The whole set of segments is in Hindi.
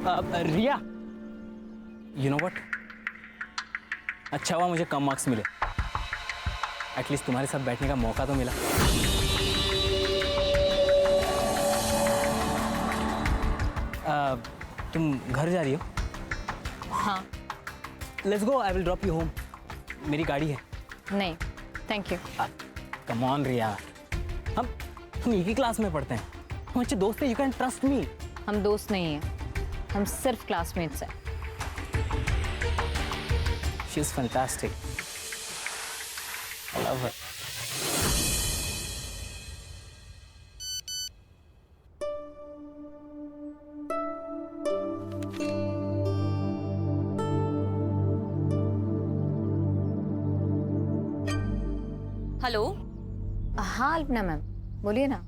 रिया, यू नो व्हाट, अच्छा हुआ मुझे कम मार्क्स मिले, एटलीस्ट तुम्हारे साथ बैठने का मौका तो मिला। तुम घर जा रही हो? हाँ। Let's go, I will drop you home. मेरी गाड़ी है। नहीं थैंक यू। कम ऑन रिया, हम एक ही क्लास में पढ़ते हैं, हम अच्छे दोस्त हैं, यू कैन ट्रस्ट मी। हम दोस्त नहीं हैं, हम सिर्फ क्लासमेट्स हैं। She is fantastic, I love her. Hello. हाँ अल्पना मैम, बोलिए ना।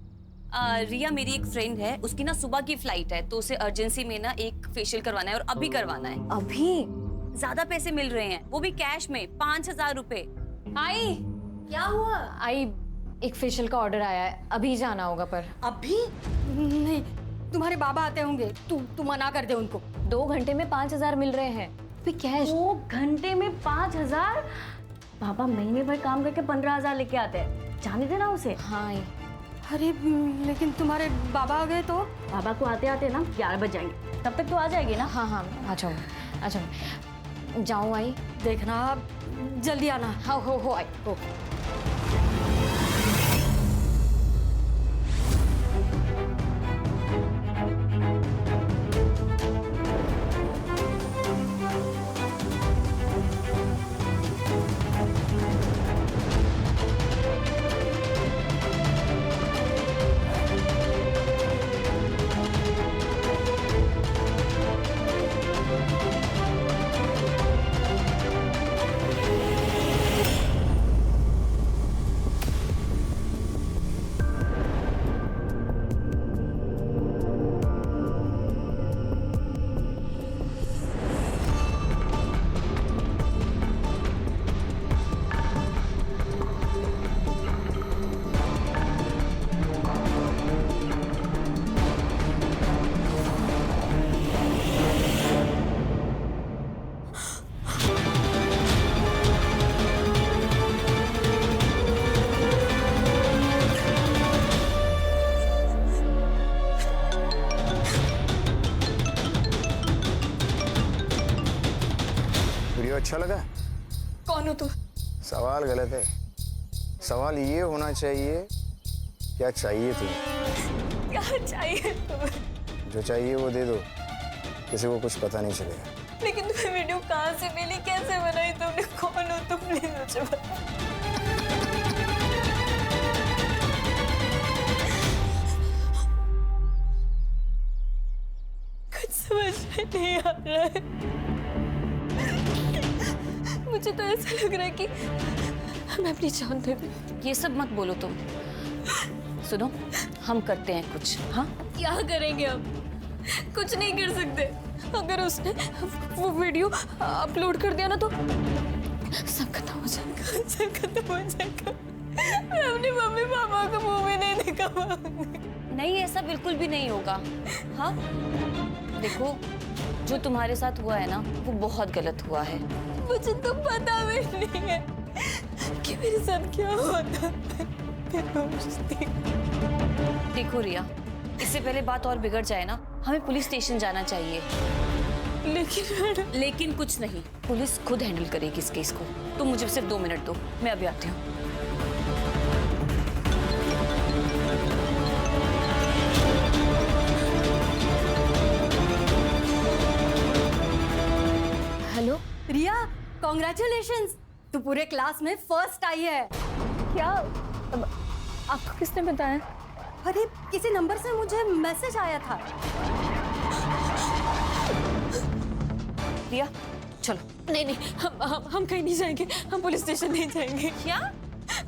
रिया मेरी एक फ्रेंड है, उसकी ना सुबह की फ्लाइट है, तो उसे अर्जेंसी में ना एक फेशियल करवाना है और अभी करवाना है। अभी? ज्यादा पैसे मिल रहे हैं, वो भी कैश में, 5,000 रुपए। आई, क्या हुआ? आई, एक फेशियल का ऑर्डर आया है, अभी जाना होगा। पर अभी नहीं, तुम्हारे बाबा आते होंगे, तू मना कर दे उनको। 2 घंटे में 5,000 मिल रहे हैं, भी कैश। 2 घंटे में 5,000? बाबा महीने भर काम करके 15,000 लेके आते हैं, जाने देना उसे। हाँ आई। अरे लेकिन तुम्हारे बाबा आ गए तो? बाबा को आते आते ना 11 बज जाएंगे, तब तक तो आ जाएगी ना? हाँ हाँ आ जाऊँ, आ जाऊँ। जाऊँ आई? देखना जल्दी आना। हाँ हो आई हो। अच्छा लगा? कौन हो तू? सवाल गलत है, सवाल ये होना चाहिए क्या चाहिए तुम्हें? क्या चाहिए तुम्हें? जो चाहिए वो दे दो, किसी को कुछ पता नहीं चलेगा। लेकिन तुम्हें वीडियो कहाँ से मिली, कैसे बनाई तुमने, कौन हो तुम, प्लीज मुझे बता। कुछ समझ में नहीं आ रहा है, मुझे तो ऐसा लग रहा है कि मैं अपनी जान दे दूं। ये सब मत बोलो तुम। सुनो, हम करते हैं कुछ। हाँ क्या करेंगे हम? कुछ नहीं कर सकते। अगर उसने वो वीडियो अपलोड कर दिया ना तो सब खत्म हो जाएगा, सब खत्म हो जाएगा। मैं अपने मम्मी पापा को मुंह में नहीं दिखा पाऊंगी। नहीं, ऐसा बिल्कुल भी नहीं होगा। हाँ देखो, जो तुम्हारे साथ हुआ है ना वो बहुत गलत हुआ है। मुझे तो पता भी नहीं है कि मेरे साथ क्या हुआ था। देखो रिया, इससे पहले बात और बिगड़ जाए ना, हमें पुलिस स्टेशन जाना चाहिए। लेकिन कुछ नहीं, पुलिस खुद हैंडल करेगी इस केस को। तुम मुझे सिर्फ 2 मिनट दो, मैं अभी आती हूँ। हेलो रिया, कॉन्ग्रेचुलेशंस, तू पूरे क्लास में फर्स्ट आई है। क्या? आपको किसने बताया? अरे किसी नंबर से मुझे मैसेज आया था। रिया चलो। नहीं, हम कहीं नहीं जाएंगे, हम पुलिस स्टेशन नहीं जाएंगे। क्या?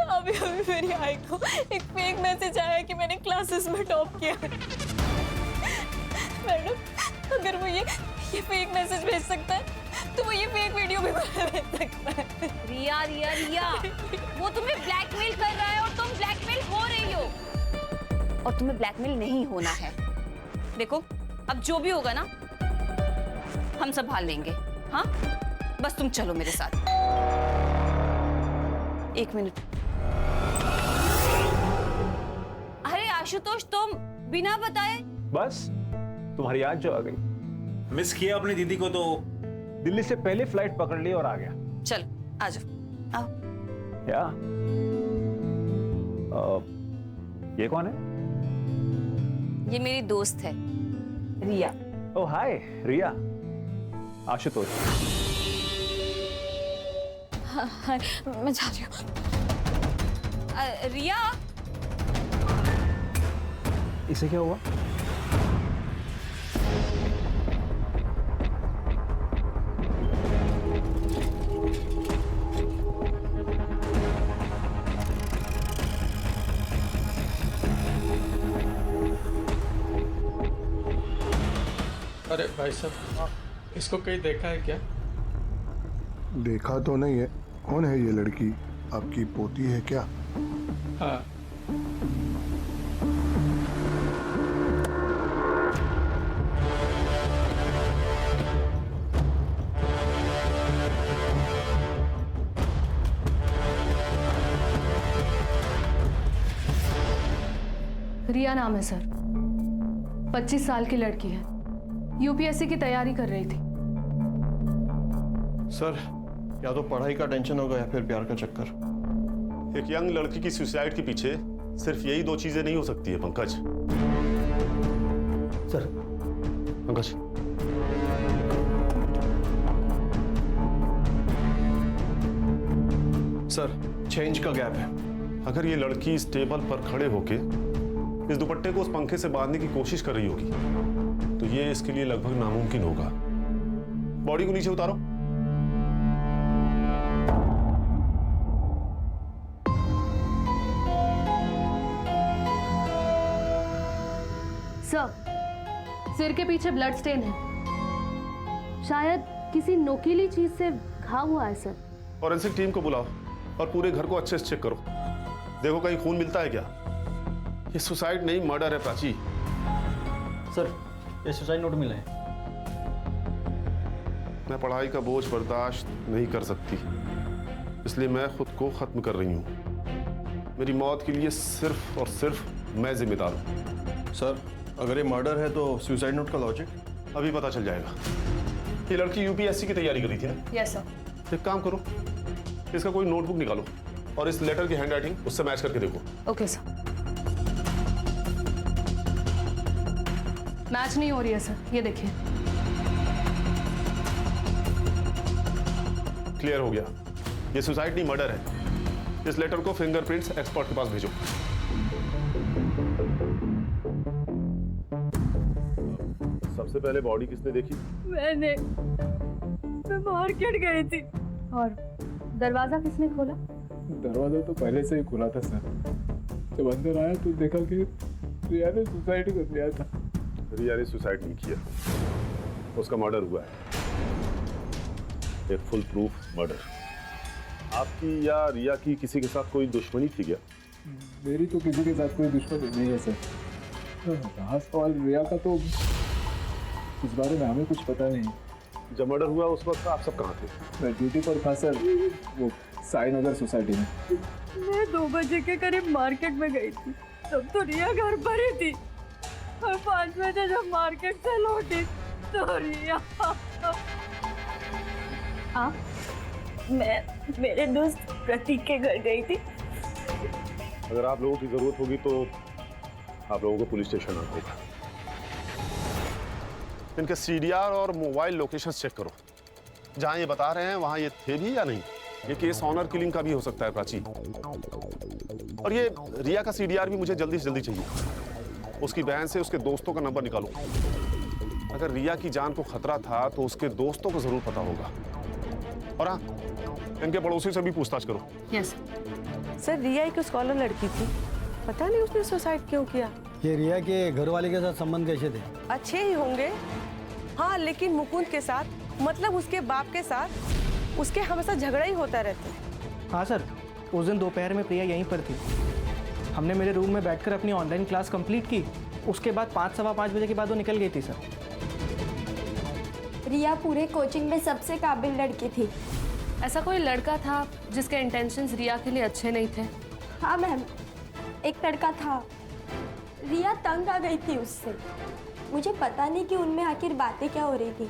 अभी मेरी आई को एक फेक मैसेज आया कि मैंने क्लासेस में टॉप किया। मैडम, अगर वो ये फेक मैसेज भेज सकता है तो वो ये फेक वीडियो भी भेज सकता है। रिया रिया रिया, वो तुम्हें ब्लैकमेल कर रहा है और तुम ब्लैकमेल हो रही हो, और तुम्हें ब्लैकमेल नहीं होना है। देखो, अब जो भी होगा ना हम संभाल लेंगे। हाँ, बस तुम चलो मेरे साथ। 1 मिनट। अरे आशुतोष, तुम बिना बताए? बस तुम्हारी याद जो आ गई। मिस किया अपनी दीदी को तो दिल्ली से पहले फ्लाइट पकड़ ली और आ गया। चलो आ जाओ, आओ। क्या ये कौन है? ये मेरी दोस्त है रिया। ओ हाय रिया। आशुतोष। हाय, मैं जा रही हूँ। रिया, इसे क्या हुआ? अरे भाई साहब, इसको कहीं देखा है क्या? देखा तो नहीं है। कौन है ये लड़की? आपकी पोती है क्या? हाँ, रिया नाम है सर। 25 साल की लड़की है। यूपीएससी की तैयारी कर रही थी। सर, या तो पढ़ाई का टेंशन होगा या फिर प्यार का चक्कर। एक यंग लड़की की सुसाइड के पीछे सिर्फ यही 2 चीजें नहीं हो सकती है Pankaj. Sir. Pankaj, sir, change का गैप है। अगर ये लड़की इस टेबल पर खड़े होके इस दुपट्टे को उस पंखे से बांधने की कोशिश कर रही होगी तो ये इसके लिए लगभग नामुमकिन होगा। बॉडी को नीचे उतारो। सर, सिर के पीछे ब्लड स्टेन है। शायद किसी नोकीली चीज से घाव हुआ है सर। फॉरेंसिक टीम को बुलाओ और पूरे घर को अच्छे से चेक करो। देखो कहीं खून मिलता है क्या। ये सुसाइड नहीं, मर्डर है प्राची। सर, ये सुसाइड नोट मिला है। मैं पढ़ाई का बोझ बर्दाश्त नहीं कर सकती, इसलिए मैं खुद को खत्म कर रही हूँ। मेरी मौत के लिए सिर्फ और सिर्फ मैं जिम्मेदार हूँ। सर, अगर ये मर्डर है तो सुसाइड नोट का लॉजिक? अभी पता चल जाएगा। ये लड़की यूपीएससी की तैयारी कर रही थी ना? Yes sir. एक काम करो, इसका कोई नोटबुक निकालो और इस लेटर की हैंडराइटिंग उससे मैच करके देखो। Okay sir. मैच नहीं हो रही है सर, ये देखिए। क्लियर हो गया, ये सुसाइड नहीं मर्डर है। इस लेटर को फिंगरप्रिंट्स एक्सपर्ट के पास भेजो। सबसे पहले बॉडी किसने देखी? मैं मार्केट गई थी। और दरवाजा किसने खोला? दरवाजा तो पहले से ही खुला था सर। जब अंदर आया तो देखा कि रिया ने सुसाइड कर लिया था। रिया ने सुसाइड नहीं किया, उसका मर्डर हुआ है। एक फुल प्रूफ मर्डर। आपकी या रिया की किसी के साथ कोई दुश्मनी थी क्या? मेरी तो किसी के साथ कोई दुश्मनी नहीं है सर। रहा सवाल रिया का, तो इस बारे में हमें कुछ पता नहीं। जब मर्डर हुआ उस वक्त आप सब कहाँ थे? मैं ड्यूटी पर था सर, वो साई नगर सोसाइटी में। मैं 2 बजे के करीब मार्केट में गई थी, तब तो रिया घर पर ही थी। और 5 बजे जब मार्केट से लौटी तो रिया। आप? मैं मेरे दोस्त प्रतीक के घर गई थी। अगर आप लोगों की जरूरत होगी तो आप लोगों को पुलिस स्टेशन आना होगा। इनके सीडीआर और मोबाइल लोकेशन चेक करो। जहां ये बता रहे हैं वहां ये थे भी या नहीं। ये केस ऑनर किलिंग का भी हो सकता है प्राची। और ये रिया का सीडीआर भी मुझे जल्दी से जल्दी चाहिए। उसकी बहन से उसके दोस्तों का नंबर निकालो। अगर रिया की जान को खतरा था तो उसके दोस्तों को जरूर पता होगा। और हाँ, इनके पड़ोसी से भी पूछताछ करो। यस सर, रिया एक स्कॉलर लड़की थी, पता नहीं उसने सुसाइड क्यों किया। ये रिया के घर वाले के साथ संबंध कैसे थे? अच्छे ही होंगे, हाँ, लेकिन मुकुंद के साथ, मतलब उसके बाप के साथ उसके हमेशा झगड़ा ही होता रहता। हाँ सर, उस दिन दोपहर में प्रिया यहीं पर थी। हमने मेरे रूम में बैठकर अपनी ऑनलाइन क्लास कंप्लीट की। उसके बाद 5 सवा 5 बजे के बाद वो निकल गई थी सर। रिया पूरे कोचिंग में सबसे काबिल लड़की थी। ऐसा कोई लड़का था जिसके इंटेंशंस रिया के लिए अच्छे नहीं थे? हाँ मैम, एक लड़का था। रिया तंग आ गई थी उससे। मुझे पता नहीं कि उनमें आखिर बातें क्या हो रही थी,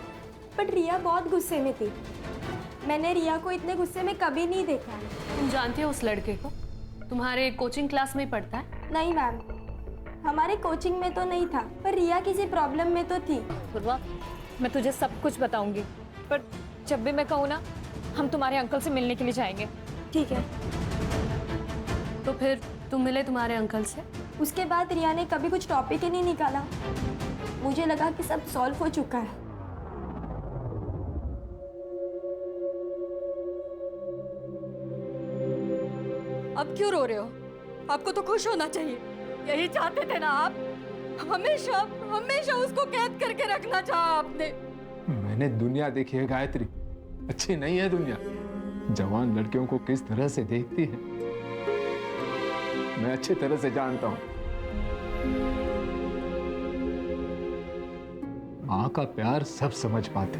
बट रिया बहुत गुस्से में थी। मैंने रिया को इतने गुस्से में कभी नहीं देखा। तुम जानती हो उस लड़के को? तुम्हारे कोचिंग क्लास में ही पढ़ता है? नहीं मैम, हमारे कोचिंग में तो नहीं था, पर रिया किसी प्रॉब्लम में तो थी। पूर्वा, मैं तुझे सब कुछ बताऊंगी, पर जब भी मैं कहूँ ना, हम तुम्हारे अंकल से मिलने के लिए जाएंगे। ठीक है। तो फिर तुम मिले तुम्हारे अंकल से? उसके बाद रिया ने कभी कुछ टॉपिक ही नहीं निकाला। मुझे लगा कि सब सॉल्व हो चुका है। अब क्यों रो रहे हो? आपको तो खुश होना चाहिए। यही चाहते थे ना आप? हमेशा हमेशा उसको कैद करके रखना चाहा आपने। मैंने दुनिया देखी है गायत्री, अच्छी नहीं है दुनिया। जवान लड़कियों को किस तरह से देखती है मैं अच्छी तरह से जानता हूं। मां का प्यार सब समझ पाते,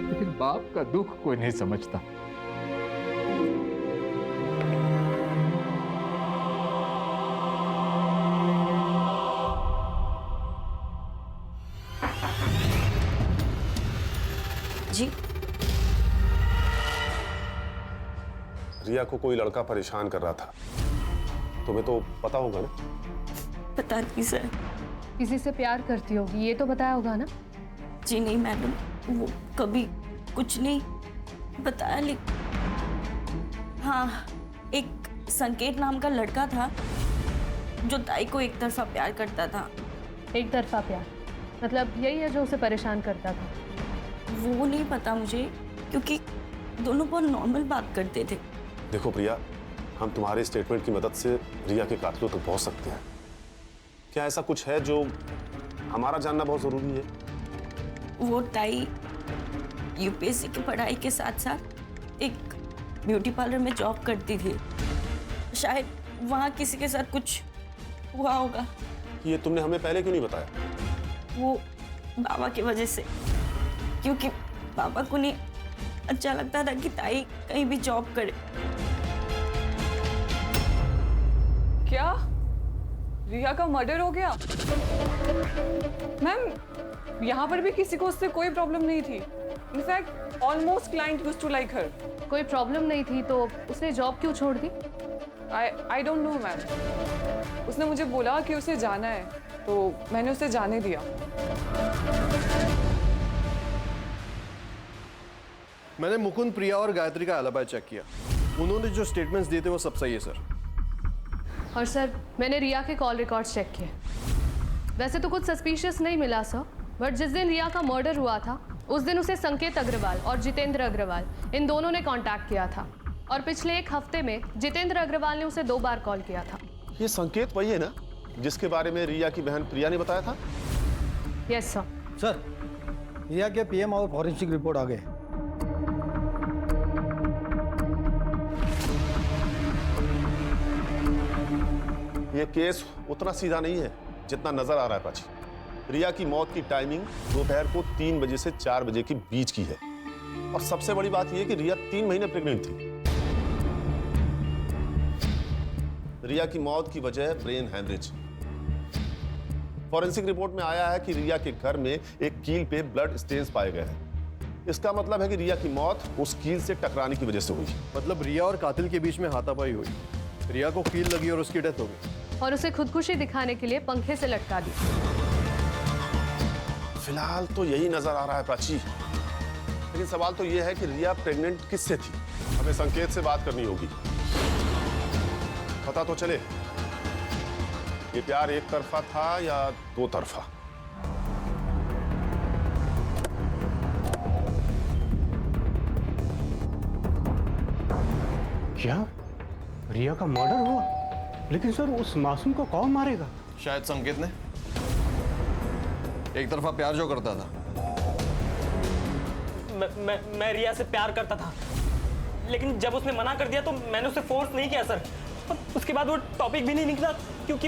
लेकिन बाप का दुख कोई नहीं समझता। जी, रिया को कोई लड़का परेशान कर रहा था, तुम्हें तो पता होगा ना? पता नहीं सर। किसी से प्यार करती होगी, ये तो बताया होगा ना? जी नहीं मैडम, वो कभी कुछ नहीं बताया। लेकिन हाँ, एक संकेत नाम का लड़का था जो ताई को एक तरफा प्यार करता था। एक तरफा प्यार मतलब यही है जो उसे परेशान करता था? वो नहीं पता मुझे, क्योंकि दोनों बहुत नॉर्मल बात करते थे। देखो प्रिया, हम तुम्हारे स्टेटमेंट की मदद से रिया के कातिलों तक पहुंच सकते हैं। क्या ऐसा कुछ है जो हमारा जानना बहुत जरूरी है? वो ताई यूपीएससी की पढ़ाई के साथ साथ एक ब्यूटी पार्लर में जॉब करती थी। शायद वहाँ किसी के साथ कुछ हुआ होगा। ये तुमने हमें पहले क्यों नहीं बताया? वो बाबा की वजह से, क्योंकि पापा को नहीं अच्छा लगता था कि ताई कहीं भी जॉब करे। क्या रिया का मर्डर हो गया? मैम, यहाँ पर भी किसी को उससे कोई प्रॉब्लम नहीं थी। In fact almost client used to like her. कोई प्रॉब्लम नहीं थी तो उसने जॉब क्यों छोड़ दी? I don't know ma'am. उसने मुझे बोला कि उसे जाना है, तो मैंने उसे जाने दिया। मैंने मुकुंद, प्रिया और गायत्री का एलिबी चेक किया। उन्होंने जो स्टेटमेंट्स दिए थे वो सब सही है सर। और सर, मैंने रिया के कॉल रिकॉर्ड्स चेक किए। वैसे तो कुछ सस्पिशियस नहीं मिला सर, बट जिस दिन रिया का मर्डर हुआ था उस दिन उसे संकेत अग्रवाल और जितेंद्र अग्रवाल, इन दोनों ने कांटेक्ट किया था। और पिछले एक हफ्ते में जितेंद्र अग्रवाल ने उसे 2 बार कॉल किया था। ये संकेत वही है ना जिसके बारे में रिया की बहन प्रिया ने बताया था? Yes sir. सर, रिया के पीएम और फॉरेंसिक रिपोर्ट आ गए। ये केस उतना सीधा नहीं है जितना नजर आ रहा है प्राची। रिया की मौत की टाइमिंग दोपहर को 3 बजे से 4 बजे के बीच की है। और सबसे बड़ी बात यह कि रिया 3 महीने प्रेग्नेंट थी। रिया की मौत की वजह ब्रेन हैमरेज। फॉरेंसिक रिपोर्ट में आया है कि रिया के घर में एक कील पे ब्लड स्टेन्स पाए गए हैं। इसका मतलब है कि रिया की मौत उस कील से टकराने की वजह से हुई। मतलब रिया और कातिल के बीच में हाथापाई हुई, रिया को कील लगी और उसकी डेथ हो गई। और उसे खुदकुशी दिखाने के लिए पंखे से लटका दी। फिलहाल तो यही नजर आ रहा है प्राची, लेकिन सवाल तो यह है कि रिया प्रेग्नेंट किससे थी? हमें संकेत से बात करनी होगी। पता तो चले ये प्यार एक तरफा था या 2 तरफा। क्या रिया का मर्डर हुआ? लेकिन सर, उस मासूम को कौन मारेगा? शायद संकेत ने। एक तरफा प्यार जो करता था। मैं रिया से प्यार करता था, लेकिन जब उसने मना कर दिया तो मैंने उसे फोर्स नहीं किया सर। और उसके बाद वो टॉपिक भी नहीं निकला, क्योंकि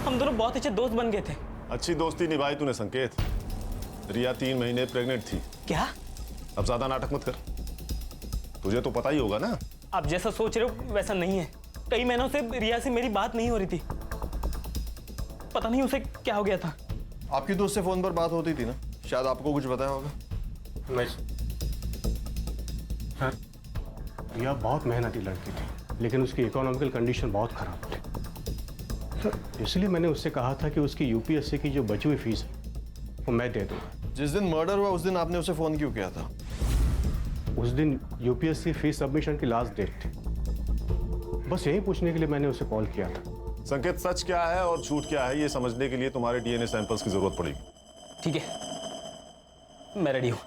हम दोनों बहुत अच्छे दोस्त बन गए थे। अच्छी दोस्ती निभाई तूने संकेत। रिया 3 महीने प्रेग्नेंट थी। क्या? अब ज्यादा नाटक मत कर, तुझे तो पता ही होगा ना। आप जैसा सोच रहे हो वैसा नहीं है। कई महीनों से रिया से मेरी बात नहीं हो रही थी। पता नहीं उसे क्या हो गया था। आपकी दोस्त से फोन पर बात होती थी ना, शायद आपको कुछ बताया होगा। नहीं सर, रिया बहुत मेहनती लड़की थी, लेकिन उसकी इकोनॉमिकल कंडीशन बहुत खराब थी सर। इसलिए मैंने उससे कहा था कि उसकी यूपीएससी की जो बची हुई फीस है वो मैं दे दूंगा। जिस दिन मर्डर हुआ उस दिन आपने उसे फोन क्यों किया था? उस दिन यूपीएससी फीस सबमिशन की लास्ट डेट थी। बस यही पूछने के लिए मैंने उसे कॉल किया था। संकेत, सच क्या है और झूठ क्या है ये समझने के लिए तुम्हारे डीएनए सैंपल्स की जरूरत पड़ेगी। ठीक है, मैं रेडी हूं।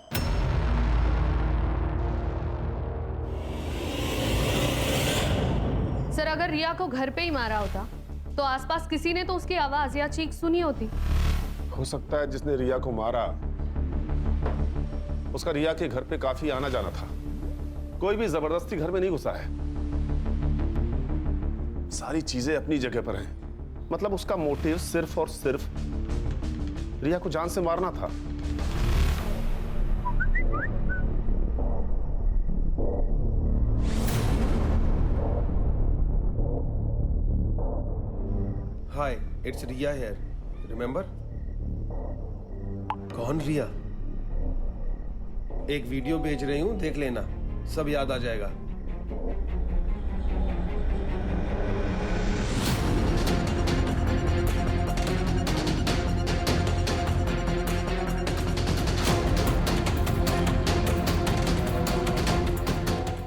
सर, अगर रिया को घर पे ही मारा होता तो आसपास किसी ने तो उसकी आवाज या चीख सुनी होती। हो सकता है जिसने रिया को मारा उसका रिया के घर पे काफी आना जाना था। कोई भी जबरदस्ती घर में नहीं घुसा है। सारी चीजें अपनी जगह पर हैं। मतलब उसका मोटिव सिर्फ और सिर्फ रिया को जान से मारना था। हाय, इट्स रिया हियर, रिमेंबर? कौन रिया? एक वीडियो भेज रही हूं, देख लेना, सब याद आ जाएगा।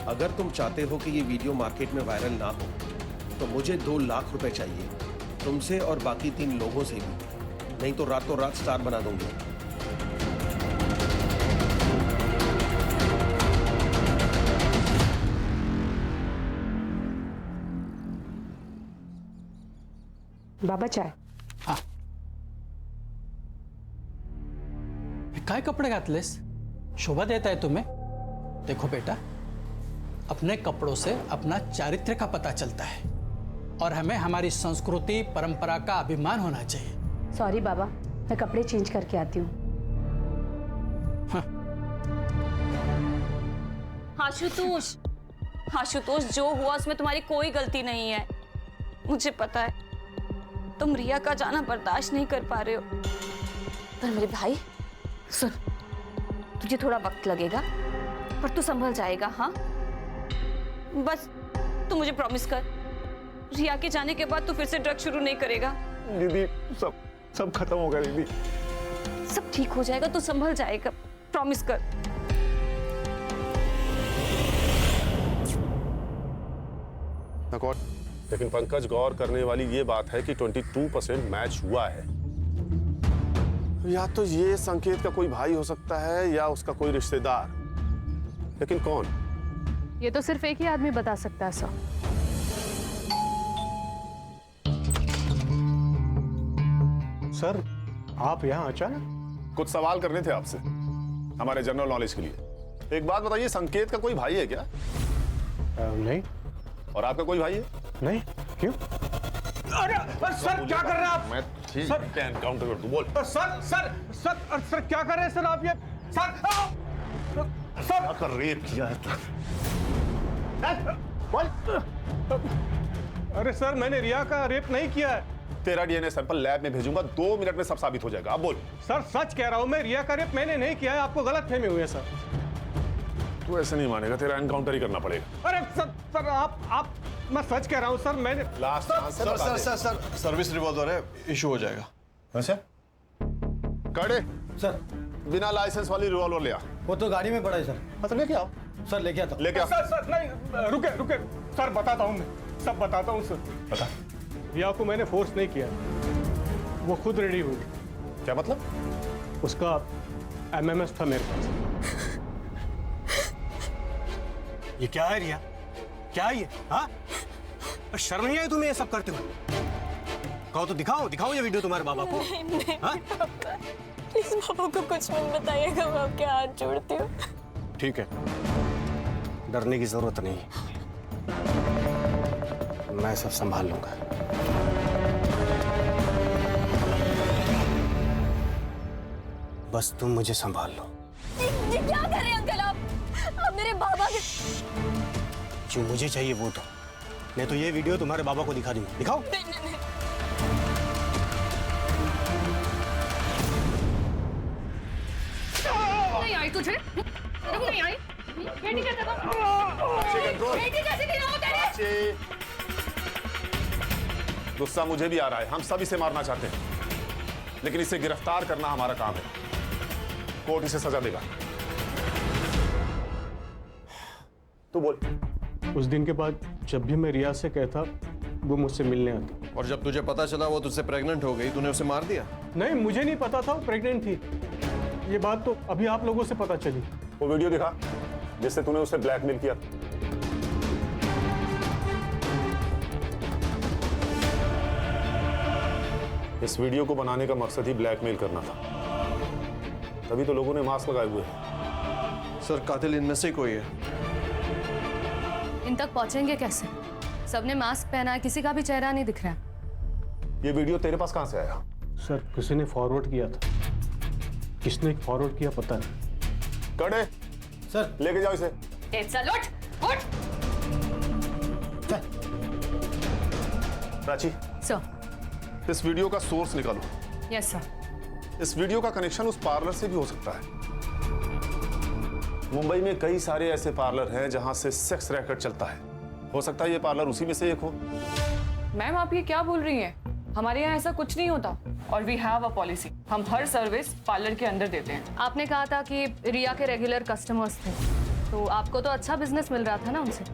अगर तुम चाहते हो कि ये वीडियो मार्केट में वायरल ना हो तो मुझे 2 लाख रुपए चाहिए, तुमसे और बाकी 3 लोगों से भी, नहीं तो रातों रात स्टार बना दूंगी। बाबा चाय। हाँ, काय कपडे घातलेस? शोभा देता है तुम्हें? देखो बेटा, अपने कपड़ों से अपना चारित्र्य का पता चलता है और हमें हमारी संस्कृति परंपरा का अभिमान होना चाहिए। सॉरी बाबा, मैं कपड़े चेंज करके आती हूँ। आशुतोष, आशुतोष, जो हुआ उसमें तुम्हारी कोई गलती नहीं है। मुझे पता है तुम रिया का जाना बर्दाश्त नहीं कर पा रहे हो, पर मेरे भाई सुन, तुझे थोड़ा वक्त लगेगा पर तू संभल जाएगा। हाँ, बस तू मुझे प्रॉमिस कर, रिया के जाने के बाद तू फिर से ड्रग शुरू नहीं करेगा। दीदी, सब खत्म होगा दीदी। सब ठीक हो जाएगा, तू संभल जाएगा, प्रॉमिस कर। लेकिन पंकज, गौर करने वाली ये बात है कि 22% मैच हुआ है। या तो ये संकेत का कोई भाई हो सकता है या उसका कोई रिश्तेदार, लेकिन कौन? ये तो सिर्फ एक ही आदमी बता सकता है सर। सर, आप यहाँ अचानक? कुछ सवाल करने थे आपसे हमारे जनरल नॉलेज के लिए। एक बात बताइए, संकेत का कोई भाई है क्या? नहीं। और आपका कोई भाई है? नहीं। क्यों? अरे सर, क्या कर रहे हैं आप? मैं ठीक है, एनकाउंटर कर दूं, बोल। सर क्या कर रहे हैं सर आप? ये सर कर रेप किया है अरे सर, मैंने रिया का रेप नहीं किया है। तेरा डीएनए सैंपल लैब में भेजूंगा, 2 मिनट में सब साबित हो जाएगा। अब बोल। सर सच कह रहा हूं मैं, रिया का रेप मैंने नहीं किया है, आपको गलतफहमी हुई है सर। तू ऐसे नहीं मानेगा, तेरा एनकाउंटर ही करना पड़ेगा। अरे सर आप मैं सच कह रहा हूं सर, मैंने लास्ट सर, सर्विस रिवॉल्वर है, इशू हो जाएगा। अच्छा कड़े सर, बिना लाइसेंस वाली रिवॉल्वर ले आ। वो तो गाड़ी में पड़ा है सर। मतलब लेके आओ। सर लेके आता। लेके आओ। सर नहीं, रुके सर, बताता हूं मैं, सब बताता हूं सर। बता। रिया को मैंने फोर्स नहीं किया, वो खुद रेडी हुई। क्या मतलब? उसका एमएमएस था मेरे पास। ये क्या है रिया? क्या है ये? हाँ, शर्म नहीं आई तुम्हें ये सब करते हुए? कहो तो दिखाओ ये वीडियो तुम्हारे बाबा को। नहीं, हाँ? प्लीज पापा को कुछ मत बताइएगा, मैं आपके हाथ जोड़ती हूँ। ठीक है, डरने की जरूरत नहीं, मैं सब संभाल लूंगा। बस तुम मुझे संभाल लो। ये क्या कर रहे हैं अंकल आप मेरे बाबा के। जो मुझे चाहिए वो दो, नहीं तो ये वीडियो तुम्हारे बाबा को दिखा दूंगा। दिखाओ। नहीं आई तुझे? नहीं आई? बेटी कैसे बेटी कैसे गिरा हो तेरे? गुस्सा मुझे भी आ रहा है, हम सब इसे मारना चाहते हैं, लेकिन इसे गिरफ्तार करना हमारा काम है। कोर्ट इसे सजा देगा। तू बोल। उस दिन के बाद जब भी मैं रिया से कहता, वो मुझसे मिलने आती। और जब तुझे पता चला वो तुझसे प्रेग्नेंट हो गई, तूने उसे मार दिया? नहीं, मुझे नहीं पता था वो प्रेग्नेंट थी। ये बात तो अभी आप लोगों से पता चली। वो वीडियो दिखा जिससे तूने उसे ब्लैकमेल किया। इस वीडियो को बनाने का मकसद ही ब्लैकमेल करना था, तभी तो लोगों ने मास्क लगाए हुए हैं। सर, कातिल इनमें से कोई है। इन तक पहुंचेंगे कैसे? सबने मास्क पहना है, किसी का भी चेहरा नहीं दिख रहा है। ये वीडियो तेरे पास कहां से आया? सर, किसी ने फॉरवर्ड किया था। किसने फॉरवर्ड किया पता नहीं। कड़े सर, लेके जाओ इसे। चल उठ। प्राची, सर। इस वीडियो का सोर्स निकालो। Yes sir. इस वीडियो का कनेक्शन उस पार्लर से भी हो सकता है। मुंबई में कई सारे ऐसे पार्लर हैं जहां से सेक्स रैकेट चलता है। हो सकता है ये पार्लर उसी में से एक हो। मैम, आप ये क्या बोल रही हैं? हमारे यहाँ ऐसा कुछ नहीं होता और वी हैव अ पॉलिसी। हम हर सर्विस पार्लर के अंदर देते हैं। आपने कहा था कि रिया के रेगुलर कस्टमर्स थे, तो आपको तो अच्छा बिजनेस मिल रहा था ना उनसे,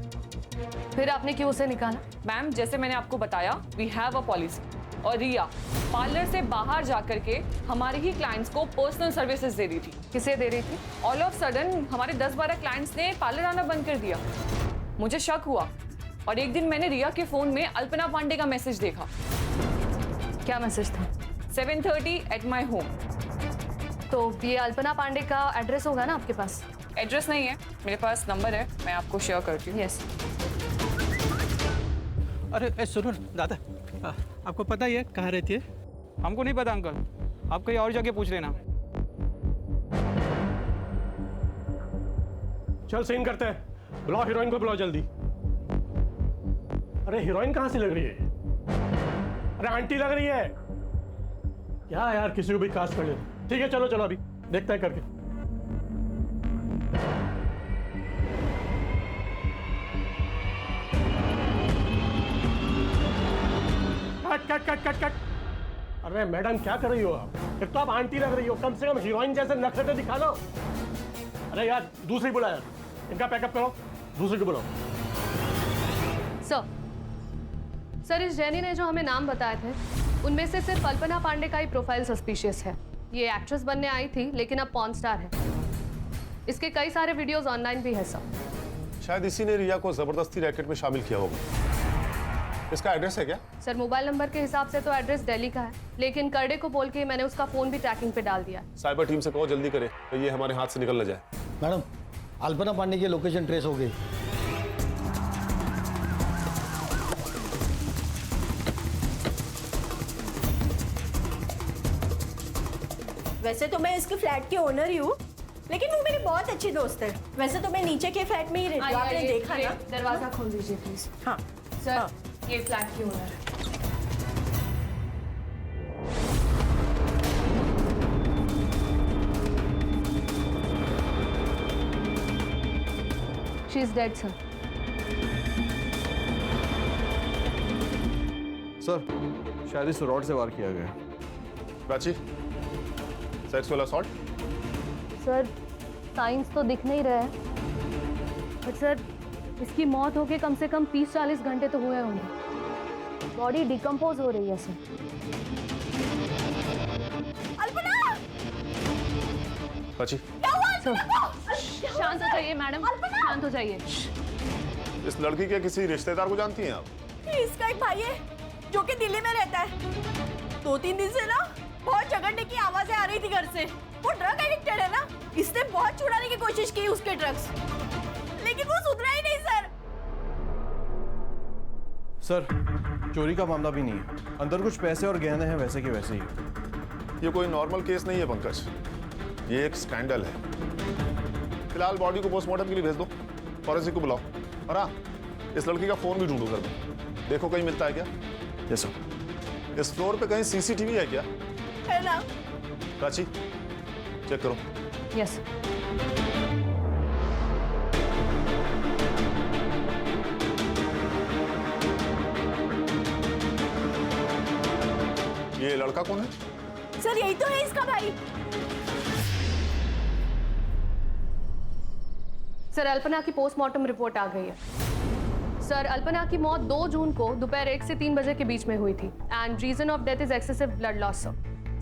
फिर आपने क्यों उसे निकाला? मैम, जैसे मैंने आपको बताया, वी हैव अ पॉलिसी। और रिया पार्लर से बाहर जाकर के हमारे ही क्लाइंट्स को पर्सनल सर्विसेज दे रही थी। किसे दे रही थी? ऑल ऑफ सडन हमारे 10-12 क्लाइंट्स ने पार्लर आना बंद कर दिया। मुझे शक हुआ और एक दिन मैंने रिया के फोन में अल्पना पांडे का मैसेज देखा। क्या मैसेज था? 7:30 एट माई होम। तो ये अल्पना पांडे का एड्रेस होगा ना आपके पास? एड्रेस नहीं है, मेरे पास नंबर है, मैं आपको शेयर करती हूँ। यस। अरे सुनो दादा, आपको पता ही है कहाँ रहती है? हमको नहीं पता अंकल, आप कहीं और जाके पूछ लेना। चल सीन करते हैं, बुलाओ हीरोइन को, बुलाओ जल्दी। अरे हीरोइन कहाँ से लग रही है? अरे आंटी लग रही है क्या यार? किसी को भी कास्ट कर ले। ठीक है, चलो चलो अभी देखते हैं करके। Cut cut cut cut cut. अरे मैडम क्या कर रही हो आप? एक तो आप आंटी लग रही हो, कम से कम हीरोइन जैसे नखरे दिखा लो। अरे यार दूसरी बुला यार, इनका पैकअप करो, दूसरी को बुलाओ। सर, इस जैनी ने जो हमें नाम बताए थे, उनमें से सिर्फ अल्पना पांडे का ही प्रोफाइल सस्पिशियस है। ये एक्ट्रेस बनने आई थी लेकिन अब पॉर्न स्टार है। इसके कई सारे वीडियोस ऑनलाइन भी है सर। शायद इसी ने रिया को जबरदस्ती रैकेट में शामिल किया होगा। इसका एड्रेस है क्या? सर, मोबाइल नंबर के हिसाब से तो एड्रेस दिल्ली का है, लेकिन करडे को बोल के मैंने उसका फोन भी ट्रैकिंग पे डाल दिया। साइबर टीम से कहो जल्दी करे, तो ये हमारे हाथ से निकल न जाए। मैडम, अल्पना पांडे की लोकेशन ट्रेस हो गई। वैसे तो मैं इसके फ्लैट की ओनर ही हूँ, लेकिन वो मेरी बहुत अच्छी दोस्त है। वैसे तो मैं नीचे के फ्लैट में ही रहती हूँ, आपने देखा ना। दरवाजा खोल दीजिए प्लीज। हाँ सर, हाँ। ये फ्लैट की ओनर है। She is dead sir. Sir, शायद इस रॉड से वार किया गया। Prachi, sexual assault? Sir, science तो दिख नहीं रहा है, बट सर इसकी मौत होके कम से कम 30-40 घंटे तो हुए होंगे। बॉडी डिकम्पोज हो रही है सर। अल्पना! प्राची, शांत हो जाइए मैडम, शांत हो जाइए। इस लड़की के किसी रिश्तेदार को जानती हैं आप? इसका एक भाई है जो कि दिल्ली में रहता है। 2-3 दिन से ना बहुत झगड़ने की आवाजें आ रही थी घर से। वो ड्रग एडिक्टेड है ना, इसने बहुत छुड़ाने की कोशिश की उसके ड्रग्स, लेकिन वो सुधरा ही नहीं सर। सर, चोरी का मामला भी नहीं है, अंदर कुछ पैसे और गहने हैं वैसे के वैसे ही। ये कोई नॉर्मल केस नहीं है पंकज। ये एक स्कैंडल है। फिलहाल बॉडी को पोस्टमार्टम के लिए भेज दो, फॉरेंसिक को बुलाओ, और हाँ, इस लड़की का फोन भी ढूंढो घर में, देखो कहीं मिलता है क्या। Yes sir. इस फ्लोर पे कहीं सीसीटीवी है क्या? है ना। प्राची, चेक करो। यस। ये लड़का कौन है? सर यही तो है इसका भाई। सर अल्पना की पोस्टमार्टम रिपोर्ट आ गई है। सर अल्पना की मौत 2 जून को दोपहर 1 से 3 बजे के बीच में हुई थी and reason of death is excessive blood loss.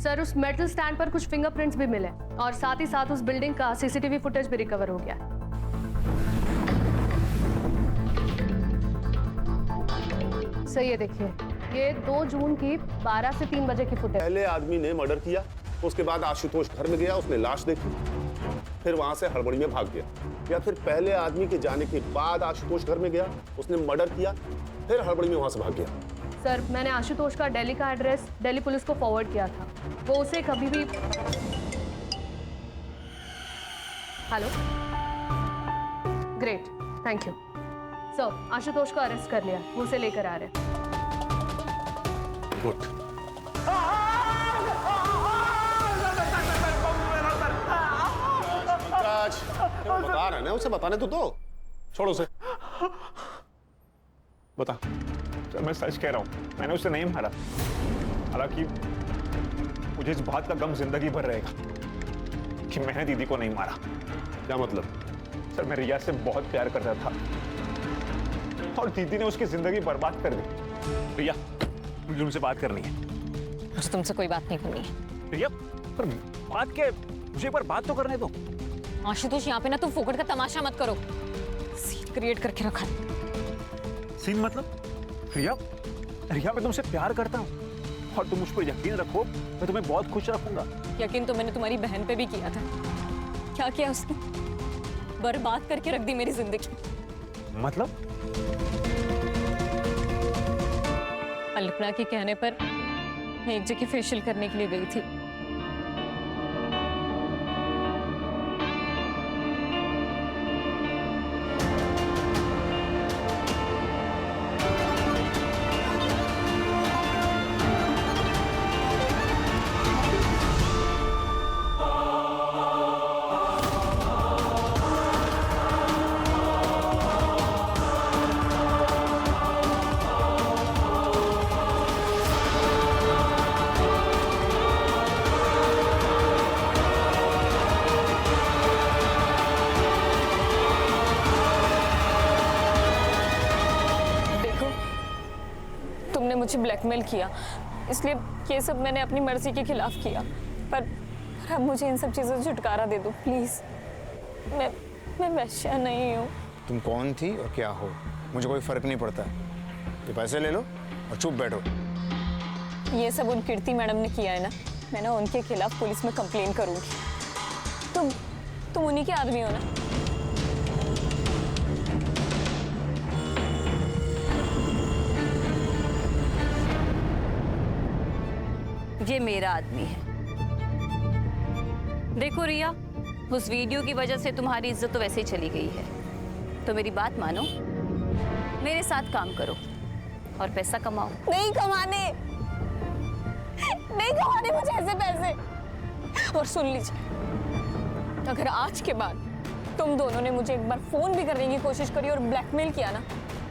Sir उस मेटल स्टैंड पर कुछ फिंगरप्रिंट्स भी मिले और साथ ही साथ उस बिल्डिंग का सीसीटीवी फुटेज भी रिकवर हो गया। सर ये देखिए, ये 2 जून की 12 से 3 बजे की फुटेज। पहले आदमी ने मर्डर किया, उसके बाद आशुतोष घर में गया, उसने लाश देखी, फिर वहां से हड़बड़ी में भाग गया, या फिर पहले आदमी के जाने के बाद आशुतोष घर में गया, उसने मर्डर किया, फिर हड़बड़ी में वहां से भाग गया। सर मैंने आशुतोष का दिल्ली का एड्रेस दिल्ली पुलिस को फॉरवर्ड किया था, वो उसे कभी भी। Hello, great, thank you. Sir Ashutosh को अरेस्ट कर लिया, वो उसे लेकर आ रहे हैं। गुड। बता रहे ना, उसे बताने तो दो, छोड़ो उसे। बता। सर मैं सच कह रहा हूँ, मैंने उसे नहीं मारा। हालांकि मुझे इस बात का गम जिंदगी भर रहेगा कि मैंने दीदी को नहीं मारा। क्या मतलब? सर मैं रिया से बहुत प्यार करता था और दीदी ने उसकी जिंदगी बर्बाद कर दी। रिया, मुझे तुमसे बात करनी है। मुझे तुमसे कोई बात नहीं करनी है। रिया, पर बात क्या? मुझे एक बार बात तो करने दो। आशुतोष यहाँ पे ना तुम फोकट का तमाशा मत करो। सीन क्रिएट करके रखा है। सीन मतलब? रिया, रिया मैं तुमसे प्यार करता हूँ और तुम मुझ पर यकीन रखो, मैं तुम्हें बहुत खुश रखूंगा। यकीन तो मैंने तुम्हारी बहन पे भी किया था। क्या किया उसने? बर्बाद करके रख दी मेरी जिंदगी। मतलब? अल्पना के कहने पर मैं एक जगह फेशियल करने के लिए गई थी। मुझे ब्लैकमेल किया, इसलिए ये सब मैंने अपनी मर्जी के खिलाफ किया। पर अब मुझे इन सब चीज़ों से छुटकारा दे दो प्लीज़। मैं वैश्या नहीं हूँ। तुम कौन थी और क्या हो, मुझे कोई फर्क नहीं पड़ता। ये पैसे ले लो और चुप बैठो। ये सब उन कीर्ति मैडम ने किया है ना, मैं ना उनके खिलाफ पुलिस में कंप्लेन करूँगी। तुम उन्हीं के आदमी हो ना? ये मेरा आदमी है। देखो रिया, उस वीडियो की वजह से तुम्हारी इज्जत तो वैसे ही चली गई है, तो मेरी बात मानो, मेरे साथ काम करो और पैसा कमाओ। नहीं कमाने मुझे ऐसे पैसे। और सुन लीजिए, अगर आज के बाद तुम दोनों ने मुझे एक बार फोन भी करने की कोशिश करी और ब्लैकमेल किया ना,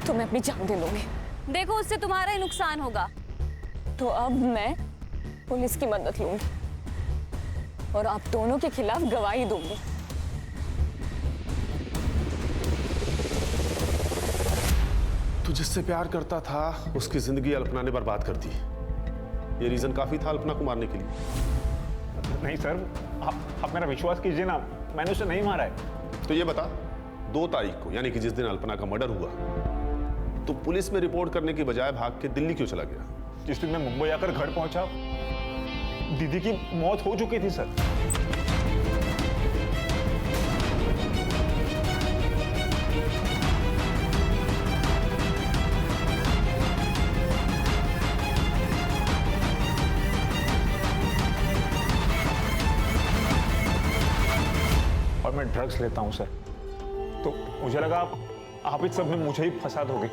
तो मैं अपनी जान दे लूंगी। देखो उससे तुम्हारा ही नुकसान होगा। तो अब मैं पुलिस की मदद लूंगी और आप दोनों के खिलाफ गवाही दूंगी। तू जिससे प्यार करता था उसकी जिंदगी अल्पना ने बर्बाद कर दी। ये रीजन काफी था अल्पना को मारने के लिए। नहीं सर, आप मेरा विश्वास कीजिए ना, मैंने उसे नहीं मारा है। तो ये बता, 2 तारीख को यानी कि जिस दिन अल्पना का मर्डर हुआ, तो पुलिस में रिपोर्ट करने की बजाय भाग के दिल्ली क्यों चला गया? जिस दिन मैं मुंबई आकर घर पहुंचा, दीदी की मौत हो चुकी थी सर। मैं ड्रग्स लेता हूँ सर, तो मुझे लगा आप इस सब में मुझे ही फंसा दोगे।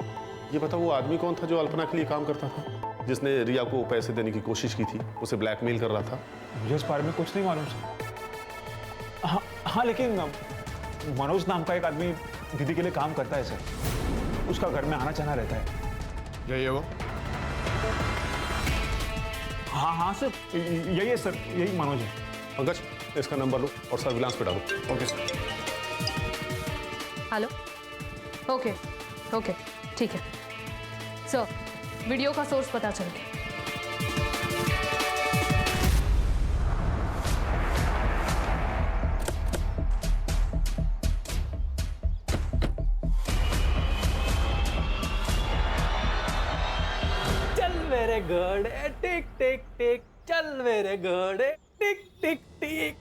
ये बताओ वो आदमी कौन था जो अल्पना के लिए काम करता था, जिसने रिया को पैसे देने की कोशिश की थी, उसे ब्लैकमेल कर रहा था? मुझे इस बारे में कुछ नहीं मालूम सर। हाँ लेकिन मनोज नाम का एक आदमी दीदी के लिए काम करता है सर, उसका घर में आना जाना रहता है। यही है वो? हाँ सर, यही है सर, यही मनोज है। पंकज, इसका नंबर लो और सर्विलांस पे डालो। Okay sir. हेलो। ओके ठीक है सर, वीडियो का सोर्स पता चल गया। चल मेरे घोड़े टिक टिक टिक, चल मेरे घोड़े टिक टिक टिक।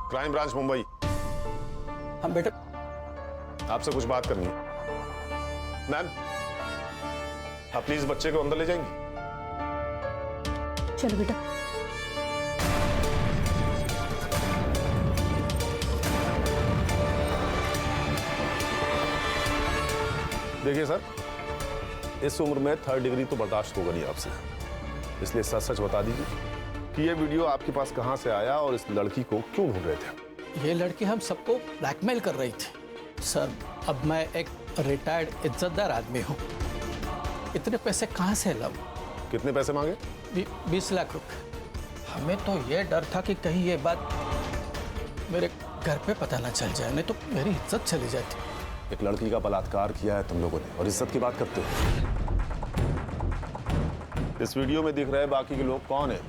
Crime branch Mumbai. हम बेटा आपसे कुछ बात करनी है। मैम, आप प्लीज बच्चे को अंदर ले जाएंगी? चलो बेटा। देखिए सर, इस उम्र में 3rd डिग्री तो बर्दाश्त होगा नहीं आपसे, इसलिए सच सच बता दीजिए कि ये वीडियो आपके पास कहां से आया और इस लड़की को क्यों ढूंढ रहे थे? ये लड़की हम सबको ब्लैकमेल कर रही थी सर। अब मैं एक रिटायर्ड इज्जतदार आदमी हूँ, इतने पैसे कहाँ से लाऊं? कितने पैसे मांगे? 20 लाख रुपए। हमें तो ये डर था कि कहीं ये बात मेरे घर पे पता ना चल जाए, नहीं तो मेरी इज्जत चली जाती। एक लड़की का बलात्कार किया है तुम लोगों ने और इज्जत की बात करते हो। इस वीडियो में दिख रहे बाकी के लोग कौन है?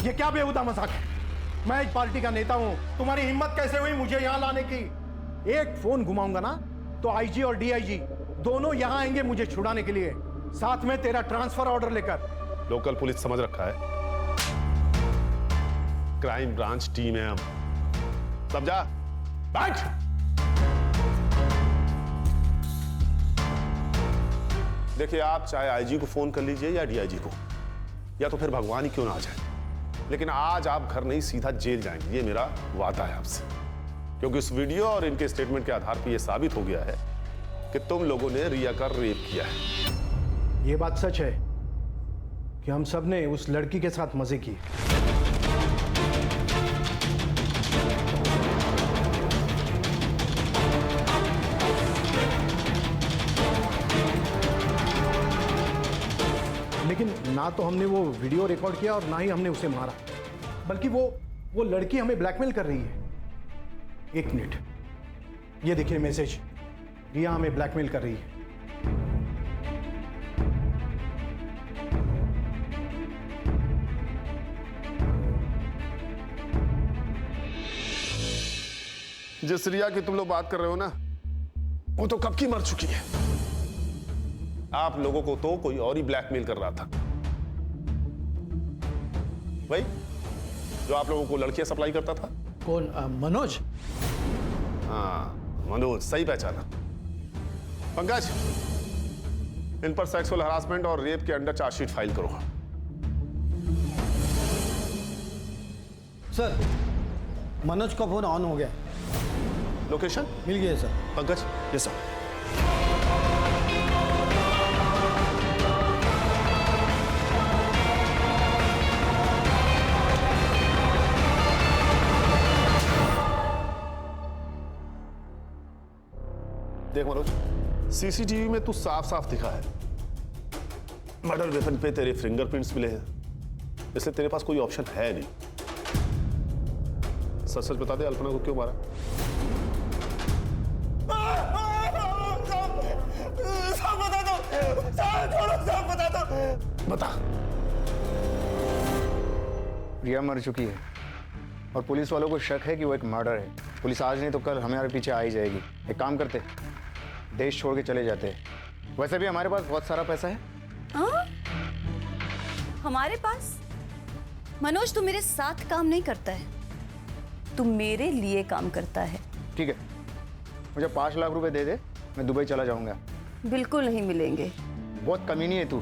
ये क्या बेहुदा मजाक है? मैं एक पार्टी का नेता हूं, तुम्हारी हिम्मत कैसे हुई मुझे यहां लाने की? एक फोन घुमाऊंगा ना तो आईजी और डीआईजी दोनों यहां आएंगे मुझे छुड़ाने के लिए, साथ में तेरा ट्रांसफर ऑर्डर लेकर। लोकल पुलिस समझ रखा है, क्राइम ब्रांच टीम है हम, समझा? बैठ। देखिए, आप चाहे आईजी को फोन कर लीजिए या डीआईजी को, या तो फिर भगवान ही क्यों ना आ जाए, लेकिन आज आप घर नहीं सीधा जेल जाएंगे, ये मेरा वादा है आपसे। क्योंकि इस वीडियो और इनके स्टेटमेंट के आधार पर यह साबित हो गया है कि तुम लोगों ने रिया का रेप किया है। ये बात सच है कि हम सब ने उस लड़की के साथ मजे किए। लेकिन ना तो हमने वो वीडियो रिकॉर्ड किया और ना ही हमने उसे मारा, बल्कि वो लड़की हमें ब्लैकमेल कर रही है। एक मिनट, ये देखिए मैसेज, रिया हमें ब्लैकमेल कर रही है। जिस रिया की तुम लोग बात कर रहे हो ना, वो तो कब की मर चुकी है। आप लोगों को तो कोई और ही ब्लैकमेल कर रहा था, भाई जो आप लोगों को लड़कियां सप्लाई करता था। कौन? मनोज? हाँ, मनोज, सही पहचाना। पंकज, इन पर सेक्सुअल हरासमेंट और रेप के अंडर चार्जशीट फाइल करो। सर, मनोज का फोन ऑन हो गया। लोकेशन मिल गया सर। पंकज? Yes sir. देख मनोज, सीसीटीवी में तू साफ साफ दिखा है, मर्डर वेपन पे तेरे फिंगरप्रिंट्स मिले हैं, इसलिए तेरे पास कोई ऑप्शन है नहीं। सच सच बता दे, अल्पना को क्यों मारा? सब बता दो, सब बता दो। बता। रिया मर चुकी है और पुलिस वालों को शक है कि वो एक मर्डर है। पुलिस आज नहीं तो कल हमारे पीछे आ ही जाएगी। एक काम करते, देश छोड़ के चले जाते हैं। वैसे भी हमारे पास बहुत सारा पैसा है। हाँ? हमारे पास? मनोज, तू मेरे साथ काम नहीं करता है, तू मेरे लिए काम करता है। ठीक है, मुझे 5 लाख रुपए दे दे, मैं दुबई चला जाऊंगा। बिल्कुल नहीं मिलेंगे। बहुत कमीनी है तू।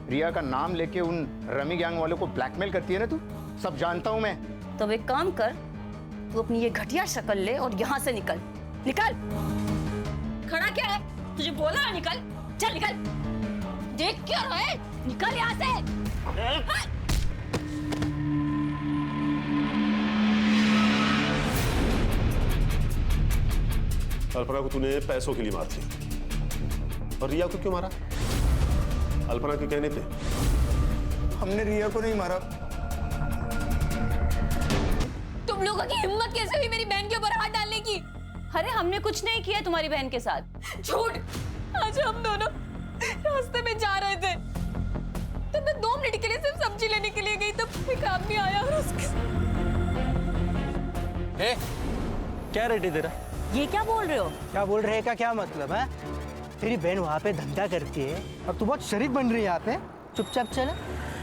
रिया का नाम लेके उन रमी गैंग वालों को ब्लैकमेल करती है ना तू, सब जानता हूं मैं। तो एक काम कर, तू अपनी ये घटिया शक्ल ले और यहाँ से निकल। निकल। खड़ा क्या है? तुझे बोला ना निकल। चल निकल। देख क्या रहा है? निकल यहाँ से। अल्पना को तूने पैसों के लिए मार दिया, और रिया को क्यों मारा? अल्पना के कहने पे। हमने रिया को नहीं मारा। तुम लोगों की हिम्मत कैसे हुई मेरी बहन के ऊपर हाथ डालने की? अरे हमने कुछ नहीं किया तुम्हारी बहन के साथ। झूठ। आज हम दोनों रास्ते में जा रहे थे, तो मैं 2 मिनट के लिए सिर्फ सब्जी लेने के लिए गई, तब एक आदमी आया और उसके क्या रेट है तेरा? ये क्या बोल रहे हो? क्या बोल रहे का क्या मतलब है? तेरी बहन वहाँ पे धंधा करती है और तू बहुत शरीफ बन रही है यहाँ पे। चुपचाप चल,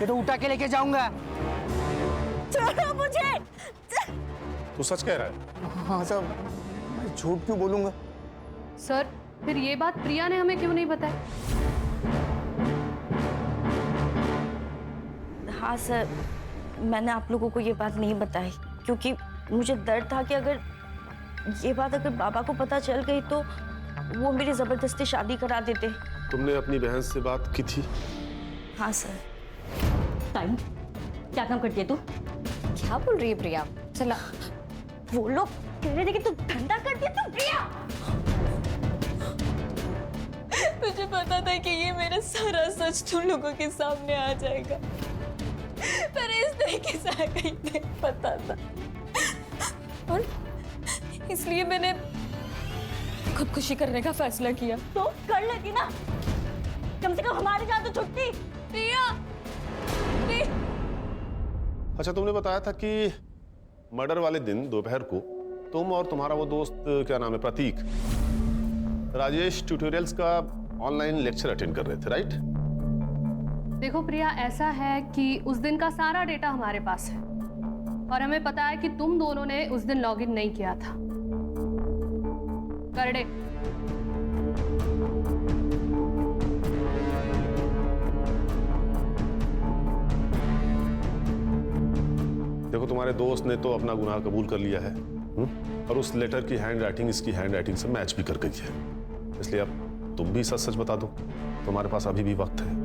ये तो उठा के लेके जाऊंगा। छोड़ो मुझे। तू सच कह रहा है? हाँ साहब, मैं झूठ क्यों बोलूंगा? सर, फिर ये बात प्रिया ने हमें क्यों नहीं बताई? हाँ सर, मैंने आप लोगों को ये बात नहीं बताई क्योंकि मुझे डर था कि अगर ये बात अगर बाबा को पता चल गई तो वो मेरी जबरदस्ती शादी करा देते। तुमने अपनी बहन से बात की थी? हाँ सर। टाइम क्या काम करती है तू? क्या बोल रही है प्रिया? चला। वो लोग कह रहे थे कि तू धंधा करती है। तू प्रिया, मुझे पता था कि ये मेरा सारा सच तुम लोगों के सामने आ जाएगा, पर इस तरीके से आएगा ही नहीं पता था, और इसलिए मैंने खुदकुशी करने का फैसला किया। तो कर लेती ना, कम से कम हमारी जान तो छुटती। प्रिया, अच्छा, तुमने बताया था कि मर्डर वाले दिन दोपहर को तुम और तुम्हारा वो दोस्त, क्या नाम है, प्रतीक, राजेश ट्यूटोरियल्स का ऑनलाइन लेक्चर अटेंड कर रहे थे, राइट? देखो प्रिया, ऐसा है कि उस दिन का सारा डेटा हमारे पास है और हमें पता है कि तुम दोनों ने उस दिन लॉगिन नहीं किया था। कर दे। देखो, तुम्हारे दोस्त ने तो अपना गुनाह कबूल कर लिया है, और उस लेटर की हैंड राइटिंग इसकी हैंड राइटिंग से मैच भी कर गई है, इसलिए अब तुम भी सच सच बता दो। तुम्हारे पास अभी भी वक्त है।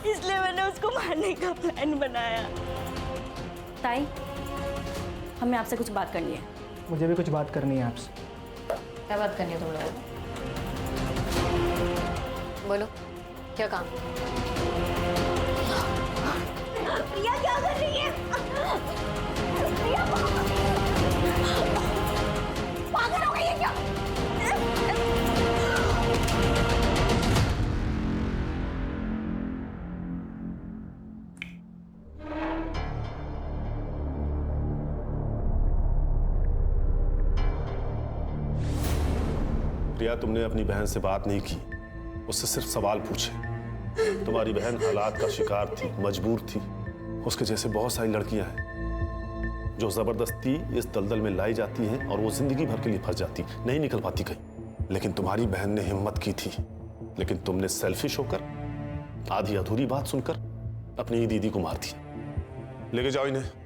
इसलिए मैंने उसको मारने का प्लान बनाया। ताई, हमें आपसे कुछ बात करनी है। मुझे भी कुछ बात करनी है आपसे। क्या बात करनी है तुम लोगों को? बोलो, क्या काम? प्रिया क्या कर रही है? प्रिया पागल हो गई है क्या? प्रिया, तुमने अपनी बहन से बात नहीं की, उससे सिर्फ सवाल पूछे। तुम्हारी बहन हालात का शिकार थी, मजबूर थी। उसके जैसे बहुत सारी लड़कियां हैं जो जबरदस्ती इस दलदल में लाई जाती हैं और वो जिंदगी भर के लिए फंस जाती, नहीं निकल पाती कहीं। लेकिन तुम्हारी बहन ने हिम्मत की थी, लेकिन तुमने सेल्फिश होकर आधी अधूरी बात सुनकर अपनी ही दीदी को मार दिया। लेके जाओ इन्हें।